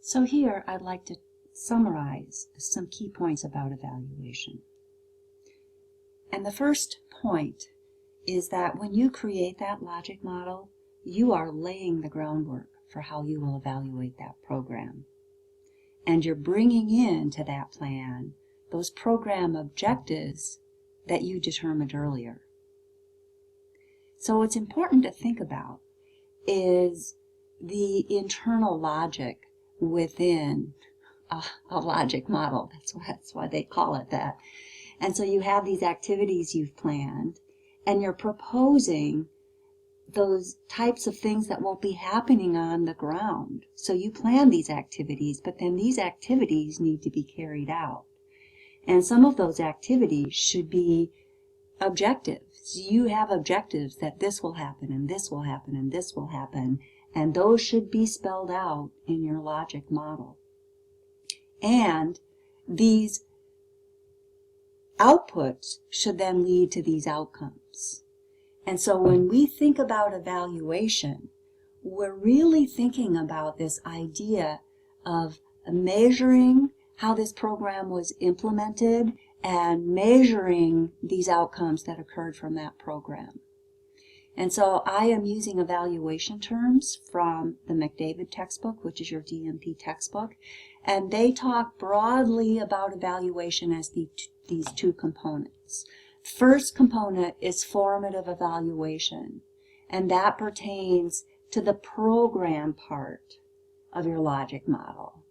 So here I'd like to summarize some key points about evaluation. And the first point is that when you create that logic model, you are laying the groundwork for how you will evaluate that program. And you're bringing into that plan those program objectives that you determined earlier. So what's important to think about is the internal logic within a logic model. That's why they call it that. And so you have these activities you've planned, and you're proposing those types of things that will be happening on the ground. So you plan these activities, but then these activities need to be carried out. And some of those activities should be objectives. You have objectives that this will happen, and this will happen, and this will happen, and those should be spelled out in your logic model. And these outputs should then lead to these outcomes. And so when we think about evaluation, we're really thinking about this idea of measuring how this program was implemented and measuring these outcomes that occurred from that program. And so I am using evaluation terms from the McDavid textbook, which is your DMP textbook, and they talk broadly about evaluation as these two components. First component is formative evaluation, and that pertains to the program part of your logic model.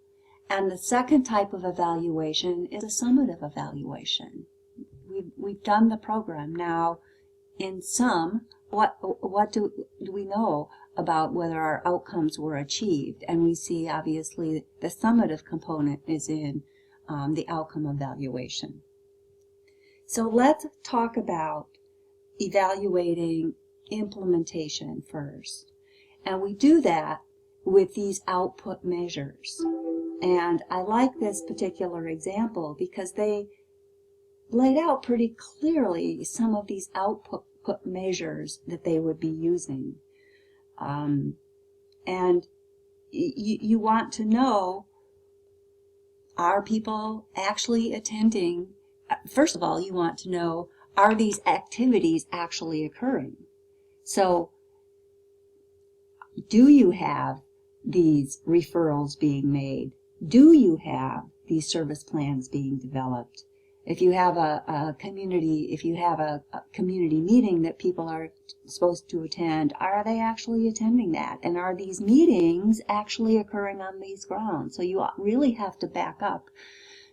And the second type of evaluation is a summative evaluation. We've done the program. Now, in sum, what do we know about whether our outcomes were achieved? And we see, obviously, the summative component is in the outcome evaluation. So let's talk about evaluating implementation first. And we do that with these output measures. And I like this particular example because they laid out pretty clearly some of these output measures that they would be using. And you want to know, are people actually attending? First of all, you want to know, are these activities actually occurring? So, do you have these referrals being made? Do you have these service plans being developed? If you have a community meeting that people are supposed to attend, are they actually attending that? And are these meetings actually occurring on these grounds? So you really have to back up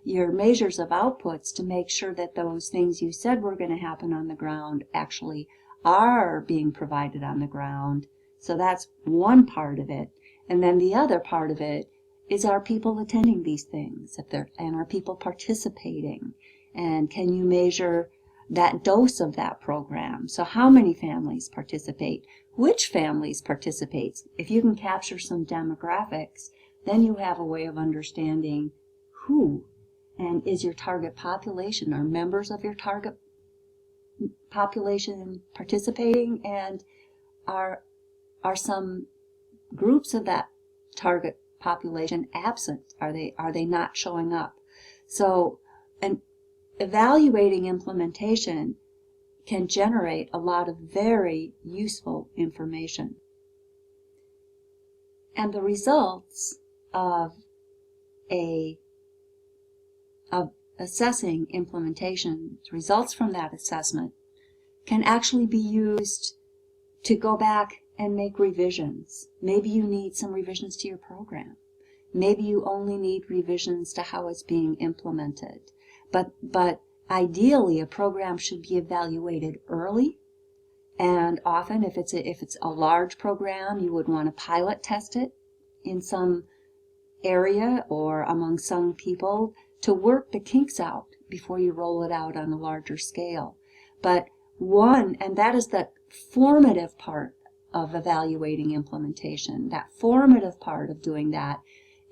your measures of outputs to make sure that those things you said were going to happen on the ground actually are being provided on the ground. So that's one part of it. And then the other part of it is, are people attending these things? And are people participating? And can you measure that dose of that program? So how many families participate? Which families participate? If you can capture some demographics, then you have a way of understanding who, and is your target population, are members of your target population participating, and are some groups of that target population absent? Are they not showing up? So evaluating implementation can generate a lot of very useful information. And the results of assessing implementation, results from that assessment, can actually be used to go back and make revisions. Maybe you need some revisions to your program. Maybe you only need revisions to how it's being implemented. But ideally, a program should be evaluated early, and often, if it's a large program, you would want to pilot test it in some area or among some people to work the kinks out before you roll it out on a larger scale. But and that is the formative part of evaluating implementation. That formative part of doing that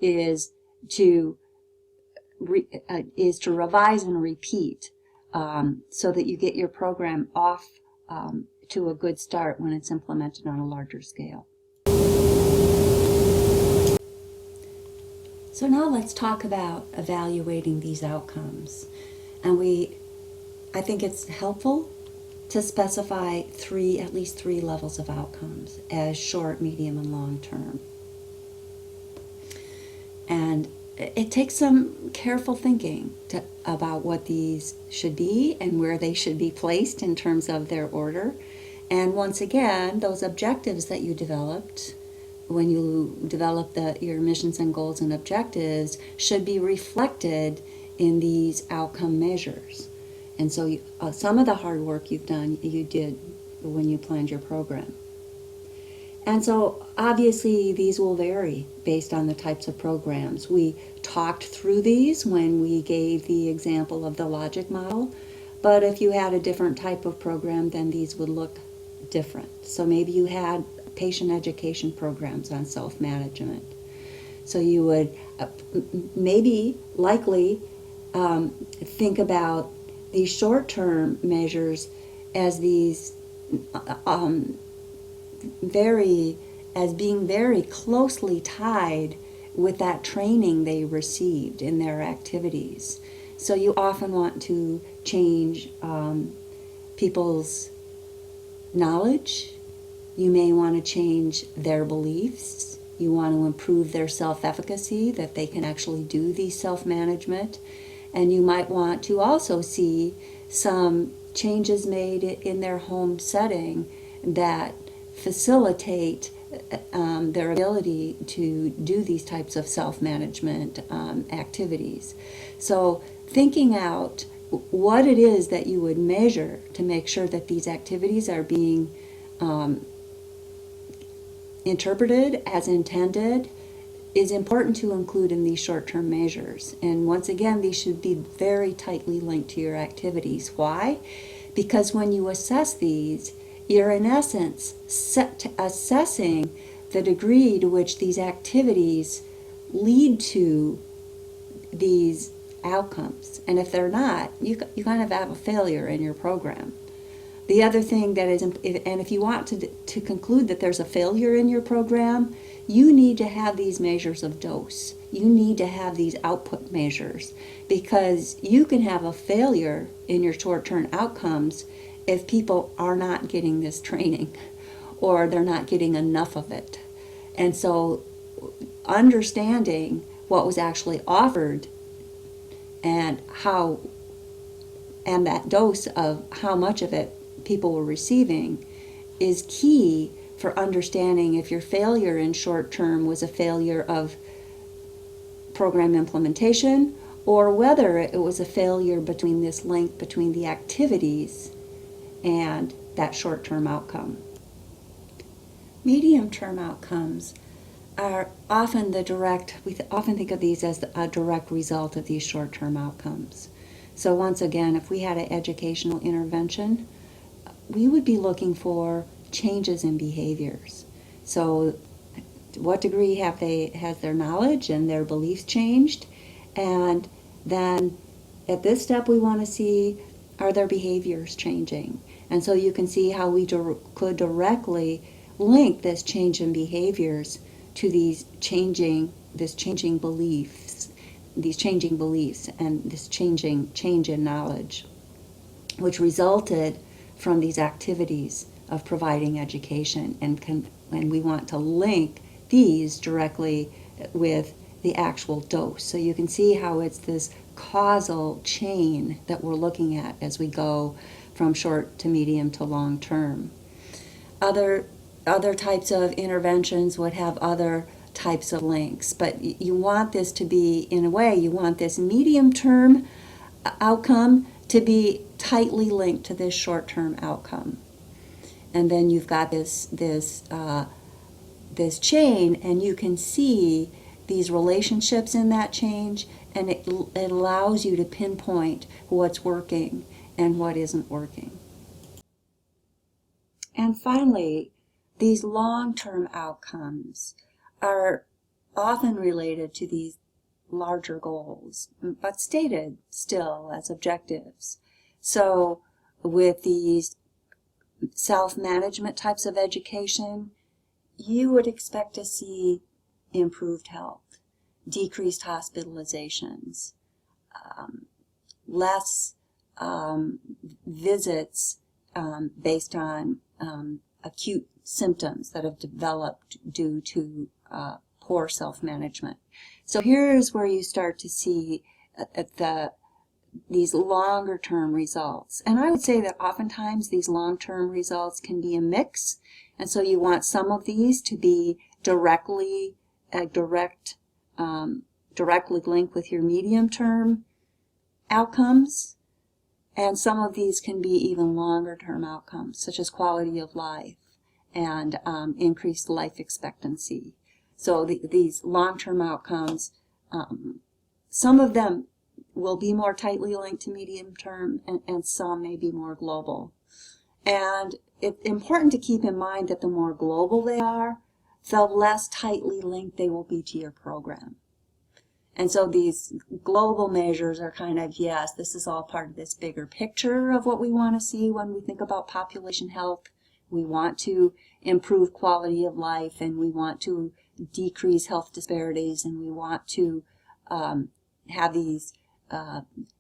is to revise and repeat so that you get your program off to a good start when it's implemented on a larger scale. So now let's talk about evaluating these outcomes. And I think it's helpful to specify at least three levels of outcomes as short, medium, and long term. And it takes some careful thinking about what these should be and where they should be placed in terms of their order. And once again, those objectives that you developed when you develop your missions and goals and objectives should be reflected in these outcome measures. And so some of the hard work you did when you planned your program. And so obviously these will vary based on the types of programs. We talked through these when we gave the example of the logic model, but if you had a different type of program, then these would look different. So maybe you had patient education programs on self-management. So you would likely think about these short-term measures as these being very closely tied with that training they received in their activities. So you often want to change people's knowledge. You may want to change their beliefs. You want to improve their self-efficacy, that they can actually do the self-management. And you might want to also see some changes made in their home setting that facilitate their ability to do these types of self-management activities. So thinking out what it is that you would measure to make sure that these activities are being interpreted as intended is important to include in these short-term measures. And once again, these should be very tightly linked to your activities. Why? Because when you assess these, you're in essence assessing the degree to which these activities lead to these outcomes. And if they're not, you kind of have a failure in your program. The other thing that is, and if you want to conclude that there's a failure in your program, you need to have these measures of dose. You need to have these output measures, because you can have a failure in your short-term outcomes if people are not getting this training or they're not getting enough of it. And so understanding what was actually offered and that dose of how much of it people were receiving is key for understanding if your failure in short term was a failure of program implementation, or whether it was a failure between this link between the activities and that short-term outcome. Medium-term outcomes are often we often think of these as a direct result of these short-term outcomes. So once again, if we had an educational intervention, we would be looking for changes in behaviors. So to what degree has their knowledge and their beliefs changed? And then at this step we want to see, are their behaviors changing? And so you can see how we could directly link this change in behaviors to these changing beliefs and this change in knowledge, which resulted from these activities of providing education. And we want to link these directly with the actual dose. So you can see how it's this causal chain that we're looking at as we go from short to medium to long term. Other types of interventions would have other types of links, but you want this to be, in a way, you want this medium term outcome to be tightly linked to this short term outcome. And then you've got this chain, and you can see these relationships in that change, and it allows you to pinpoint what's working and what isn't working. And finally, these long-term outcomes are often related to these larger goals, but stated still as objectives. So with these self-management types of education, you would expect to see improved health. decreased hospitalizations, less visits based on acute symptoms that have developed due to poor self-management. So here's where you start to see these longer-term results. And I would say that oftentimes these long-term results can be a mix. And so you want some of these to be directly linked with your medium-term outcomes. And some of these can be even longer-term outcomes, such as quality of life and increased life expectancy. So these long-term outcomes, some of them will be more tightly linked to medium-term, and some may be more global. And it's important to keep in mind that the more global they are, the less tightly linked they will be to your program. And so these global measures are kind of, yes, this is all part of this bigger picture of what we want to see when we think about population health. We want to improve quality of life, and we want to decrease health disparities, and we want to have these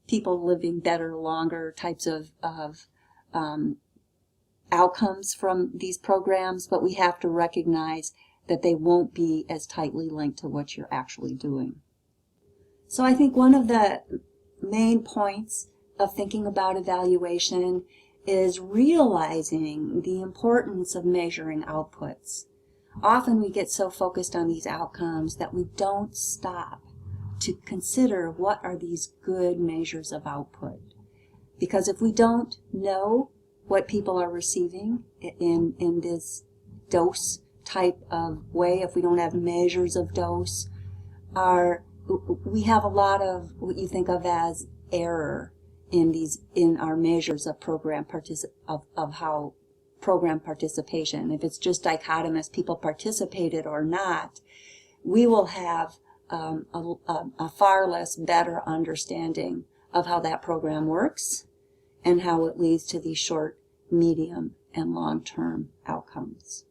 people living better, longer types of outcomes from these programs, but we have to recognize that they won't be as tightly linked to what you're actually doing. So I think one of the main points of thinking about evaluation is realizing the importance of measuring outputs. Often we get so focused on these outcomes that we don't stop to consider what are these good measures of output. Because if we don't know what people are receiving in this dose type of way, if we don't have measures of dose, we have a lot of what you think of as error in our measures of of how program participation. If it's just dichotomous, people participated or not, we will have a far less better understanding of how that program works and how it leads to these short, medium, and long-term outcomes.